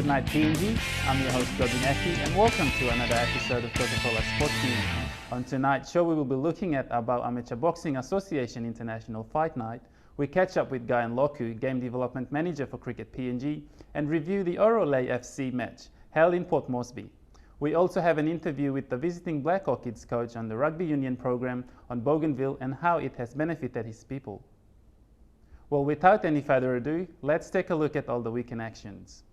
night, PNG. I'm your host, Robin Aki, and welcome to another episode of Coca-Cola Sports News. On tonight's show, we will be looking at about Amateur Boxing Association International Fight Night. We catch up with Guyan Loku, Game Development Manager for Cricket PNG, and review the Orolei FC match held in Port Moresby. We also have an interview with the visiting Black Orchids coach on the rugby union program on Bougainville and how it has benefited his people. Well, without any further ado, let's take a look at all the weekend actions.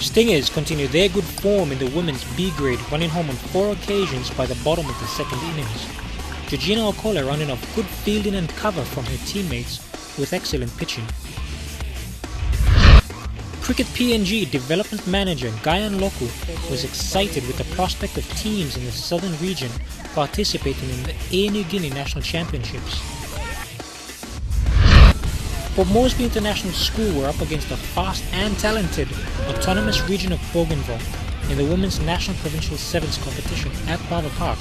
Stingers continue their good form in the women's B grade, running home on 4 occasions by the bottom of the second innings. Georgina Okola running off good fielding and cover from her teammates with excellent pitching. Cricket PNG Development Manager Guyan Loku was excited with the prospect of teams in the southern region participating in the Air Niugini National Championships. Port Moresby International School were up against the fast and talented autonomous region of Bougainville in the Women's National Provincial Sevens competition at Barber Park.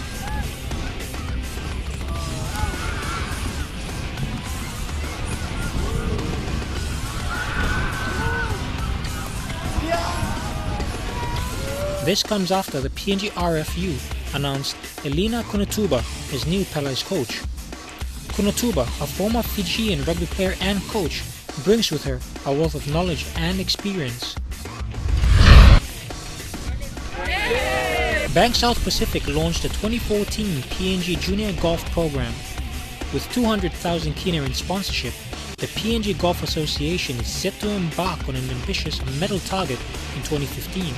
This comes after the PNG RFU announced Elina Kunatuba as new Pele's coach. Kunatuba, a former Fijian rugby player and coach, brings with her a wealth of knowledge and experience. Bank South Pacific launched the 2014 PNG Junior Golf Program. With 200,000 kina in sponsorship, the PNG Golf Association is set to embark on an ambitious medal target in 2015.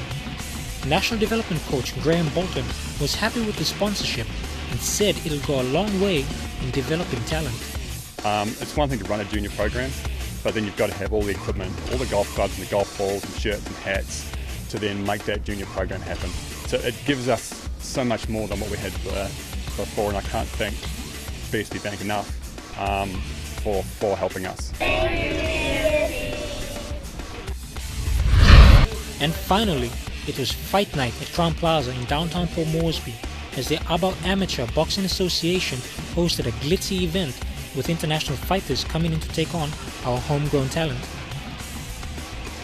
National Development Coach Graham Bolton was happy with the sponsorship and said it'll go a long way in developing talent. It's one thing to run a junior program, but then you've got to have all the equipment, all the golf clubs and the golf balls and shirts and hats to then make that junior program happen. So it gives us so much more than what we had before, and I can't thank BSB Bank enough for helping us. And finally, it was Fight Night at Crown Plaza in downtown Port Moresby as the Abau Amateur Boxing Association hosted a glitzy event with international fighters coming in to take on our homegrown talent.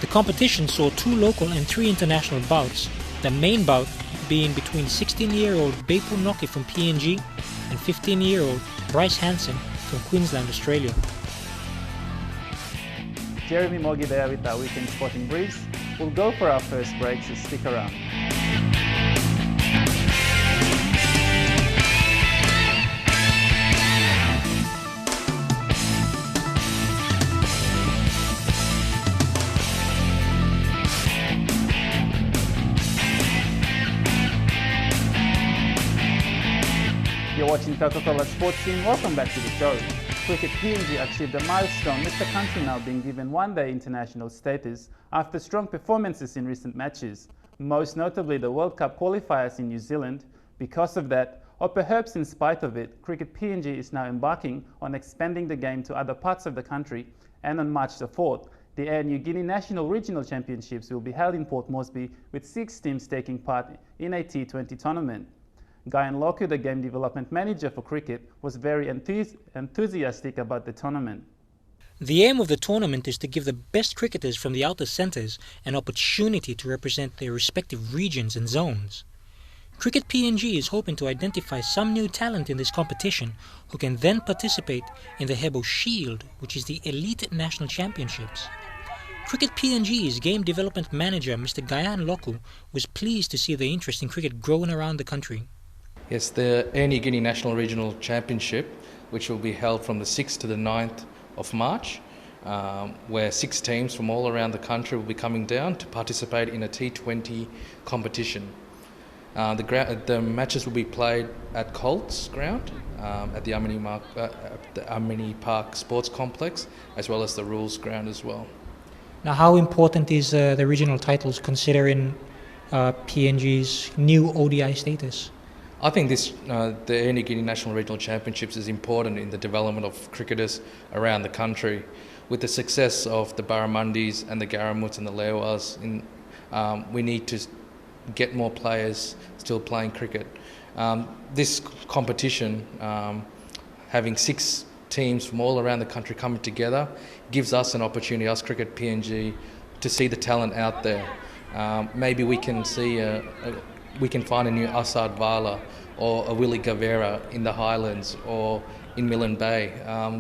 The competition saw 2 local and 3 international bouts, the main bout being between 16-year-old Beipu Noki from PNG and 15-year-old Bryce Hansen from Queensland, Australia. Jeremy Mogi there with our weekend sporting briefs. We'll go for our first break, so stick around. You're watching Coca-Cola Sports Team. Welcome back to the show. Cricket PNG achieved a milestone with the country now being given one-day international status after strong performances in recent matches, most notably the World Cup qualifiers in New Zealand. Because of that, or perhaps in spite of it, Cricket PNG is now embarking on expanding the game to other parts of the country, and on March the 4th, the Air Niugini National Regional Championships will be held in Port Moresby with 6 teams taking part in a T20 tournament. Guyan Loku, the Game Development Manager for cricket, was very enthusiastic about the tournament. The aim of the tournament is to give the best cricketers from the outer centres an opportunity to represent their respective regions and zones. Cricket PNG is hoping to identify some new talent in this competition who can then participate in the Hebo Shield, which is the elite national championships. Cricket PNG's Game Development Manager, Mr. Guyan Loku, was pleased to see the interest in cricket growing around the country. Yes, the Air Niugini National Regional Championship, which will be held from the 6th to the 9th of March, where 6 teams from all around the country will be coming down to participate in a T20 competition. The matches will be played at Colts Ground, at the Amini Park Sports Complex, as well as the Rules Ground as well. Now, how important is the regional titles considering PNG's new ODI status? I think the Air Niugini National Regional Championships is important in the development of cricketers around the country. With the success of the Barramundis and the Garamuts and the Lewas, we need to get more players still playing cricket. This competition, having 6 teams from all around the country coming together, gives us an opportunity, us Cricket PNG, to see the talent out there. Maybe we can we can find a new Asad Vala or a Willie Gavera in the Highlands or in Milne Bay.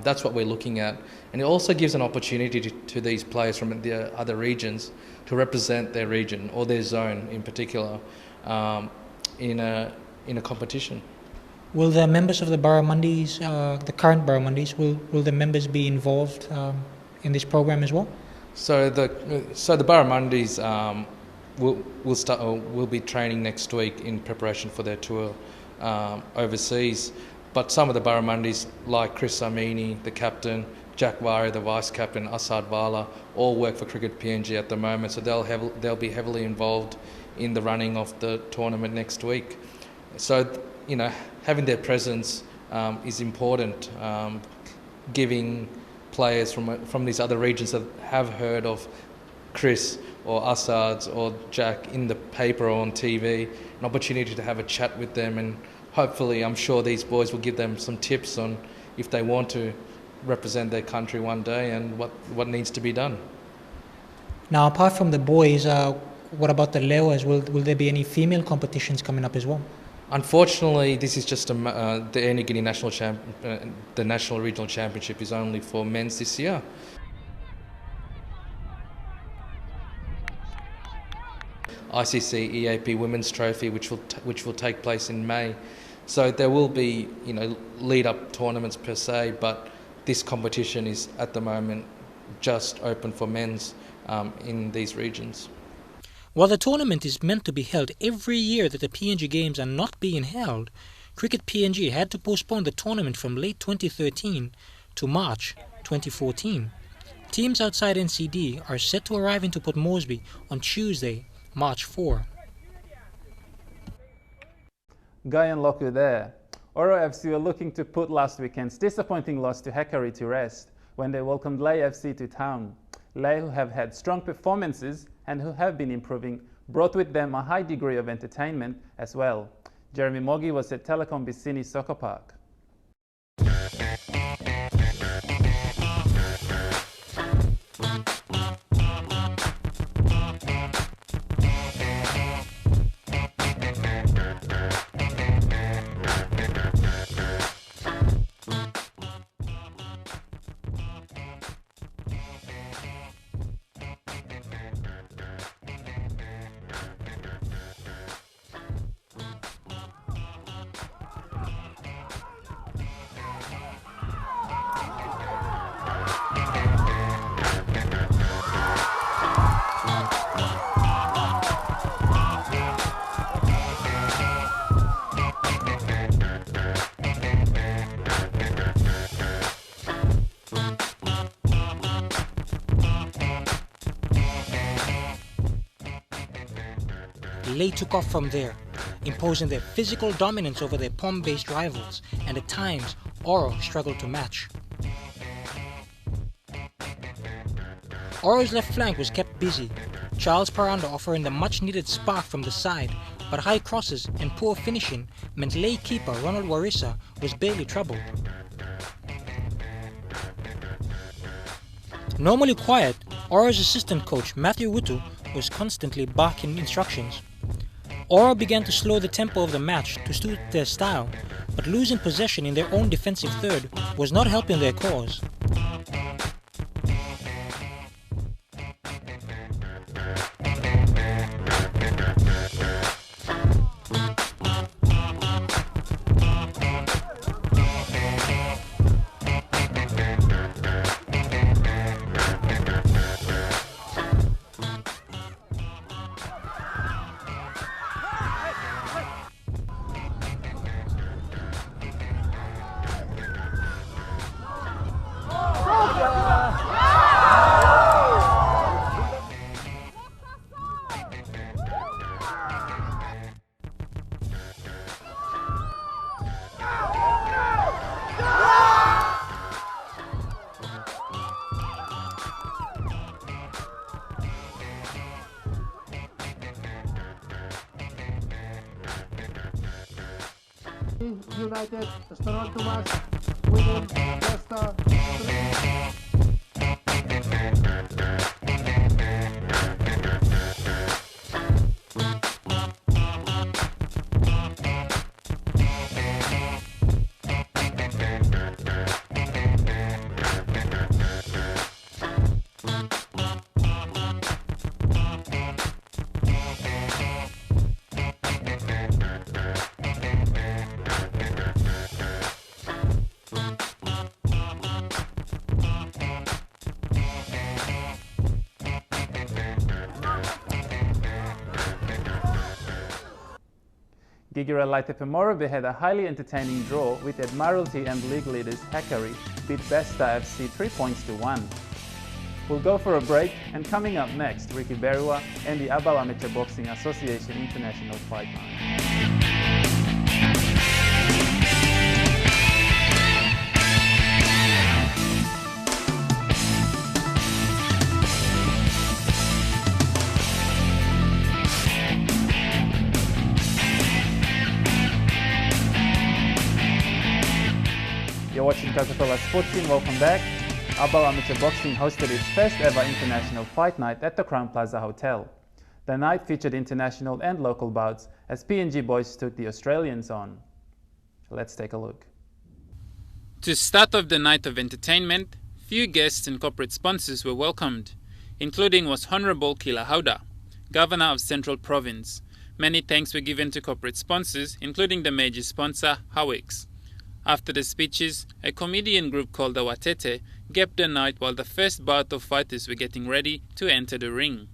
That's what we're looking at. And it also gives an opportunity to these players from the other regions to represent their region or their zone in particular in a competition. Will the members of the Barramundis, the current Barramundis, will the members be involved in this program as well? So the Barramundis will be training next week in preparation for their tour overseas. But some of the Barramundis, like Chris Amini, the captain, Jack Vary, the vice captain, Asad Vala, all work for Cricket PNG at the moment. So they'll be heavily involved in the running of the tournament next week. So having their presence is important. Giving players from these other regions that have heard of Chris or Asad or Jack in the paper or on TV an opportunity to have a chat with them, and hopefully I'm sure these boys will give them some tips on if they want to represent their country one day and what needs to be done. Now, apart from the boys, what about the Lewas? Will there be any female competitions coming up as well? Unfortunately, this is just the Air Niugini the National Regional Championship is only for men's this year. ICC EAP Women's Trophy, which will take place in May. So there will be lead-up tournaments per se, but this competition is at the moment just open for men's in these regions. While the tournament is meant to be held every year that the PNG Games are not being held, Cricket PNG had to postpone the tournament from late 2013 to March 2014. Teams outside NCD are set to arrive into Port Moresby on Tuesday, March 4. Guy and Loku there. Oro FC were looking to put last weekend's disappointing loss to Hekari to rest when they welcomed Lae FC to town. Lae, who have had strong performances and who have been improving, brought with them a high degree of entertainment as well. Jeremy Mogi was at Telecom Bissini Soccer Park. Lae took off from there, imposing their physical dominance over their pom-based rivals, and at times, Oro struggled to match. Oro's left flank was kept busy, Charles Paranda offering the much-needed spark from the side, but high crosses and poor finishing meant Lae keeper Ronald Warissa was barely troubled. Normally quiet, Oro's assistant coach Matthew Wutu was constantly barking instructions. Oro began to slow the tempo of the match to suit their style, but losing possession in their own defensive third was not helping their cause. United, Esperon Tomas, winning Leicester 3. Gigira Laitepemorobe had a highly entertaining draw with Admiralty and league leaders Hakari beat Besta FC 3 points to 1. We'll go for a break, and coming up next, Ricky Berua and the Abel Amateur Boxing Association International Fight Night. You're watching Coca-Cola Sports Scene. Welcome back. Abel Amateur Boxing hosted its first ever international fight night at the Crown Plaza Hotel. The night featured international and local bouts as PNG boys took the Australians on. Let's take a look. To start off the night of entertainment, few guests and corporate sponsors were welcomed, including was Honourable Kila Hauda, Governor of Central Province. Many thanks were given to corporate sponsors, including the major sponsor, Hawix. After the speeches, a comedian group called the Watete gave the night while the first bout of fighters were getting ready to enter the ring.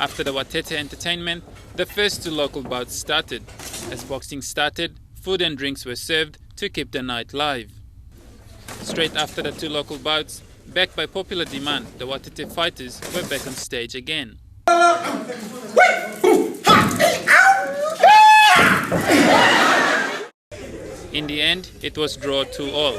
After the Watete entertainment, the first two local bouts started. As boxing started, food and drinks were served to keep the night live. Straight after the two local bouts, backed by popular demand, the Watete fighters were back on stage again. In the end, it was draw 2-all.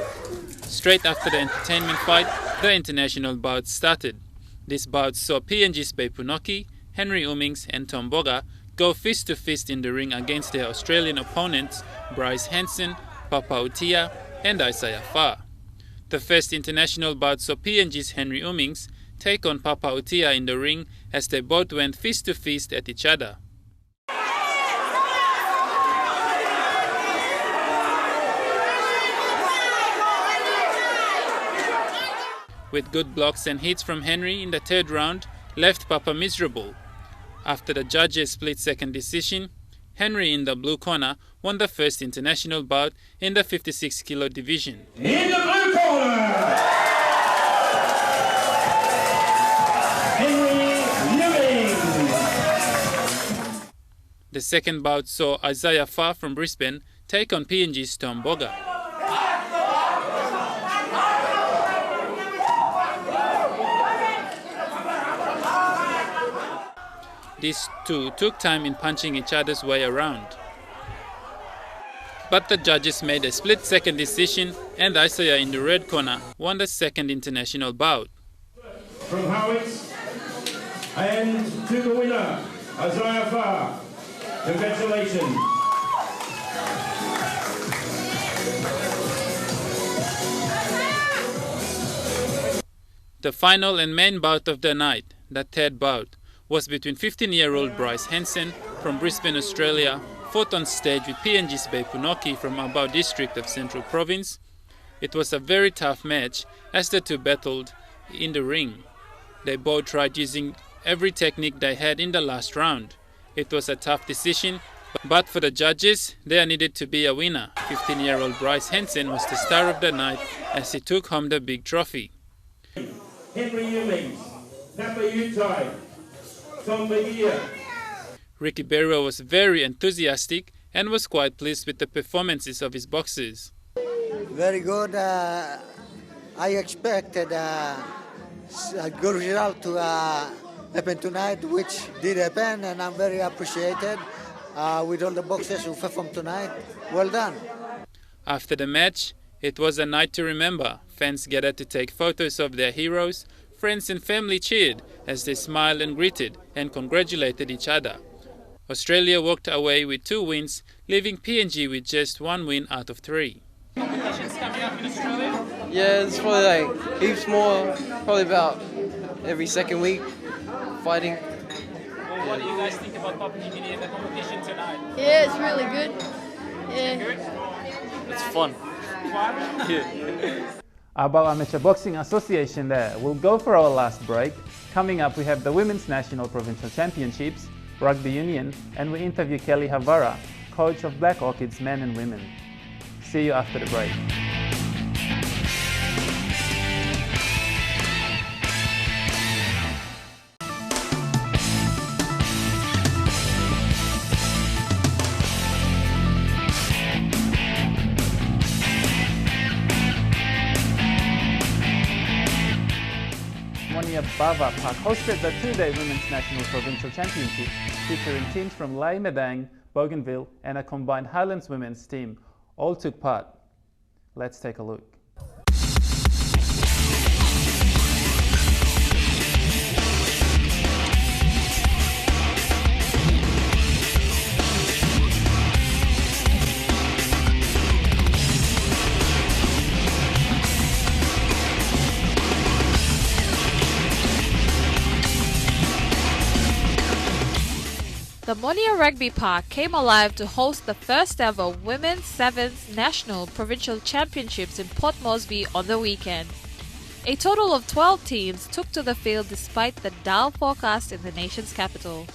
Straight after the entertainment fight, the international bout started. This bout saw PNG's Bei Punoki, Henry Umings and Tom Boga go fist to fist in the ring against their Australian opponents Bryce Hanson, Papa Utia and Isaiah Farr. The first international bout saw PNG's Henry Umings take on Papa Utia in the ring as they both went fist to fist at each other. With good blocks and hits from Henry in the third round, left Papa miserable. After the judges' split-second decision, Henry in the blue corner won the first international bout in the 56 kilo division. In the blue corner, Henry Umings. The second bout saw Isaiah Farr from Brisbane take on PNG's Tom Boga. These two took time in punching each other's way around. But the judges made a split-second decision and Isaiah in the red corner won the second international bout. From Howitz, and to the winner, Isaiah Farr. Congratulations. The final and main bout of the night, the third bout, was between 15-year-old Bryce Hanson from Brisbane, Australia, fought on stage with PNG's Bei Punoki from Abau district of Central Province. It was a very tough match as the two battled in the ring. They both tried using every technique they had in the last round. It was a tough decision, but for the judges, there needed to be a winner. 15-year-old Bryce Hanson was the star of the night as he took home the big trophy. Henry Umings, Papa Utai, Tom Bahia. Ricky Berua was very enthusiastic and was quite pleased with the performances of his boxers. Very good. I expected a good result to happen tonight, which did happen, and I'm very appreciated with all the boxers who performed tonight. Well done. After the match, it was a night to remember. Fans gathered to take photos of their heroes, friends and family cheered as they smiled and greeted and congratulated each other. Australia walked away with 2 wins, leaving PNG with just 1 win out of 3. Competitions coming up in Australia? Yeah, it's probably like heaps more, probably about every second week fighting. Well, what do you guys think about Papua New Guinea and the competition tonight? Yeah, it's really good. Yeah. It's fun. Yeah. Abel Amateur Boxing Association there. We'll go for our last break. Coming up, we have the Women's National Provincial Championships, Rugby Union, and we interview Kelly Havara, coach of Black Orchids men and women. See you after the break. Monia Bava Park hosted the 2-day Women's National Provincial Championship, featuring teams from Lae Madang, Bougainville, and a combined Highlands women's team all took part. Let's take a look. The Monia Rugby Park came alive to host the first ever Women's Sevens National Provincial Championships in Port Moresby on the weekend. A total of 12 teams took to the field despite the dull forecast in the nation's capital.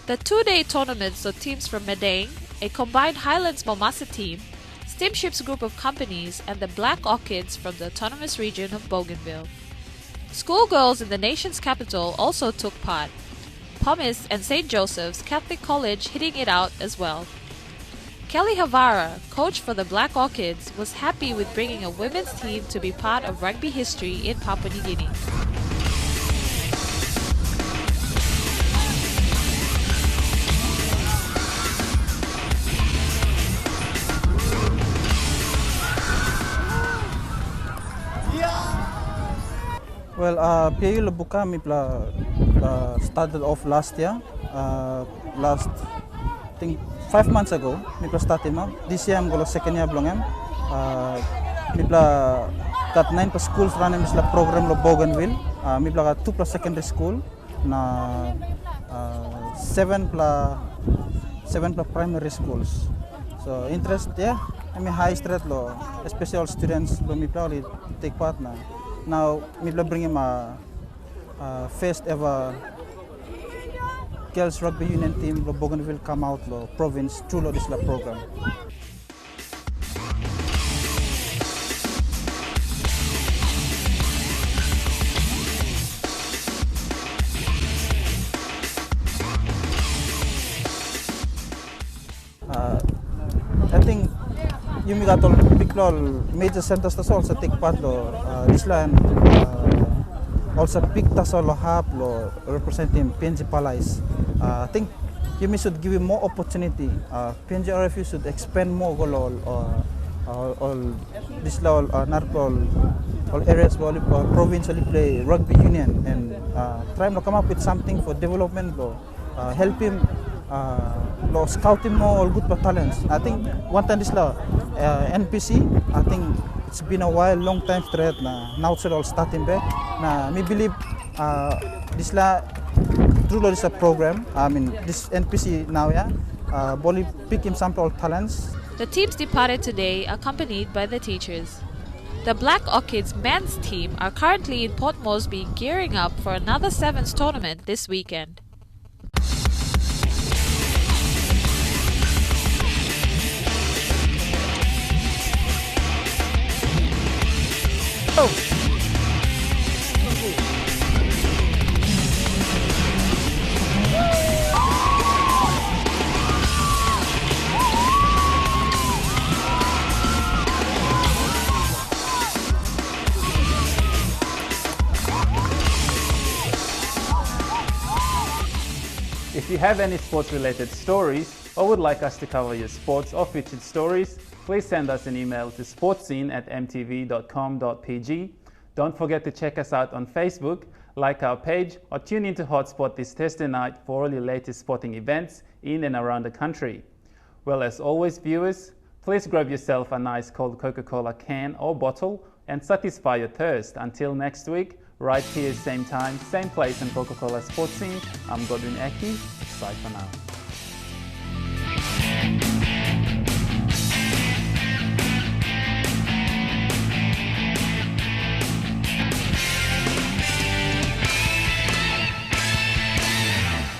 The 2-day tournament saw teams from Madang, a combined Highlands Momasa team, Steamship's group of companies, and the Black Orchids from the autonomous region of Bougainville. Schoolgirls in the nation's capital also took part. Pomis and St. Joseph's Catholic College hitting it out as well. Kelly Havara, coach for the Black Orchids, was happy with bringing a women's team to be part of rugby history in Papua New Guinea. Well, PAU Lebuka started off last year. I think 5 months ago, I started now. This year I'm going to second year belong. I got 9 schools running this program of Bougainville. I got 2 secondary school, 7 primary schools. So interest, yeah, I mean high stress lo, especially all students lo probably take part now. Now we bring him a first ever girls rugby union team lo Bougainville come out lo province through this program. I think you got all big major centers also take part lo this land also big tasol hub lo representing PNG Palais. I think you should give him more opportunity. PNG RFU should expand more all this law all areas where province play rugby union and try to come up with something for development help him scouting more all good talents. I think one time this law NPC, I think it's been a while, long time threat now it's all starting back. Me believe this la through this program, I mean this NPC now, yeah, Bolly pick him some all talents. The teams departed today accompanied by the teachers. The Black Orchids men's team are currently in Port Moresby gearing up for another Sevens tournament this weekend. If you have any sports-related stories or would like us to cover your sports or featured stories, please send us an email to sportscene@mtv.com.pg. Don't forget to check us out on Facebook, like our page, or tune into Hotspot this Thursday night for all your latest sporting events in and around the country. Well, as always, viewers, please grab yourself a nice cold Coca-Cola can or bottle and satisfy your thirst. Until next week, right here, same time, same place on Coca-Cola Sports Scene, I'm Godwin Aki. Bye for now.